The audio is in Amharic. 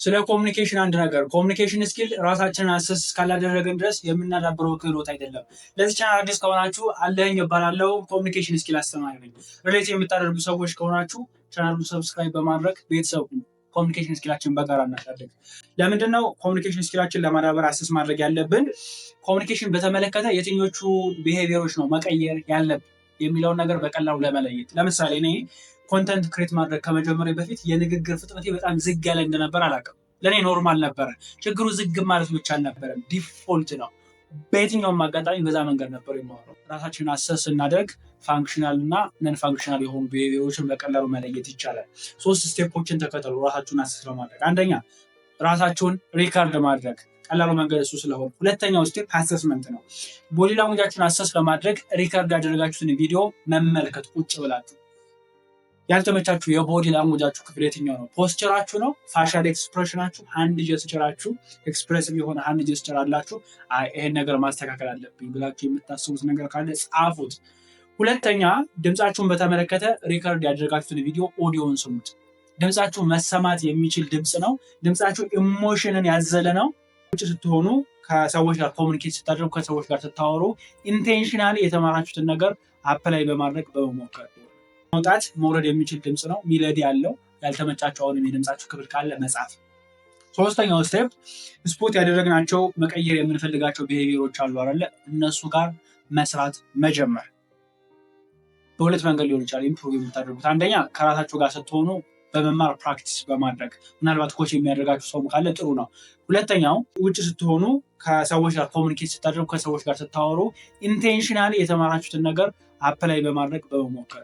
ስለ ኮሚኒኬሽን አንድ ነገር ኮሚኒኬሽን ስኪል ራሳችንን አሰስ ካላደረገን ድረስ የምናዳብረው ክህሎት አይደለም። ለዚህ ቻናል አዲስ ከሆናችሁ አለኝ እባላለሁ። ኮሚኒኬሽን ስኪል አስተማሪ ነኝ። ሪሌት የምታደርጉ ሰዎች ከሆናችሁ ቻናሉን ሰብስክራይብ በማድረግ ቤተሰቡ ኮሚኒኬሽን ስኪላችን በጋራ እናሳድግ። ለምንድን ነው ኮሚኒኬሽን ስኪላችን ለማዳበር አሰስ ማድረግ ያለብን? ኮሚኒኬሽን በተመለከተ የትኞቹ ቢሄቪየሮች ነው መቀየር ያለብን የሚለውን ነገር በቀላሉ ለመለየት። ለምሳሌ እኔ ኮንተንት ክሬት ማድረግ ከመጀመሪያ በፊት የንግግር ፍጥነቴ በጣም ዝግ ያለ እንደነበር አላውቅም። ለእኔ ኖርማል ነበረ። ችግሩ ዝግ ማለት ብቻ አልነበረም፣ ዲፎልት ነው። በየትኛውም አጋጣሚ በዛ መንገድ ነበር የማወራው። ራሳችንን አሰስ እናደርግ ፋንክሽናል እና ነን ፋንክሽናል የሆኑ ቢሄቪየሮችን በቀላሉ መለየት ይቻላል። 3 ስቴፖችን ተከተሉ ራሳችሁን አሰስ ለማድረግ። አንደኛ ራሳችሁን ሪካርድ ማድረግ፣ ቀላሉ መንገድ እሱ ስለሆነ። ሁለተኛው ስቴፕ አሰስመንት ነው። ቦዲ ላንጉጃችሁን አሰስ ለማድረግ ሪካርድ ያደረጋችሁትን ቪዲዮ መመልከት ቁጭ ብላችሁ። ያልተመቻችሁ የቦዲ ላንጉጃችሁ ክፍል የትኛው ነው? ፖስቸራችሁ ነው? ፋሻል ኤክስፕሬሽናችሁ? ሃንድ ጀስቸራችሁ ኤክስፕሬሲቭ የሆነ ሃንድ ጀስቸር አላችሁ? ይሄን ነገር ማስተካከል አለብኝ ብላችሁ የምታስቡት ነገር ካለ ጻፉት። ሁለተኛ ድምጻችሁን በተመለከተ ሪካርድ ያደረጋችሁትን ቪዲዮ ኦዲዮን ስሙት። ድምጻችሁ መሰማት የሚችል ድምጽ ነው። ድምጻችሁ ኢሞሽንን ያዘለ ነው። ውጭ ስትሆኑ ከሰዎች ጋር ኮሚኒኬት ስታደርጉ ከሰዎች ጋር ስታወሩ ኢንቴንሽናሊ የተማራችሁትን ነገር አፕላይ በማድረግ በመሞከር መውጣት መውረድ የሚችል ድምጽ ነው። ሚለዲ ያለው ያልተመቻችሁ አሁንም የድምጻችሁ ክፍል ካለ መጻፍ። ሶስተኛው ስቴፕ ስፖት ያደረግናቸው መቀየር የምንፈልጋቸው ቢሄቪየሮች አሉ አይደለ? እነሱ ጋር መስራት መጀመር። በሁለት መንገድ ሊሆን ይችላል ኢምፕሩቭ የምታደርጉት። አንደኛ ከራሳችሁ ጋር ስትሆኑ በመማር ፕራክቲስ በማድረግ ምናልባት ኮች የሚያደርጋችሁ ሰው ካለ ጥሩ ነው። ሁለተኛው ውጭ ስትሆኑ ከሰዎች ጋር ኮሚኒኬት ስታደርጉ ከሰዎች ጋር ስታወሩ ኢንቴንሽናሊ የተማራችሁትን ነገር አፕላይ በማድረግ በመሞከር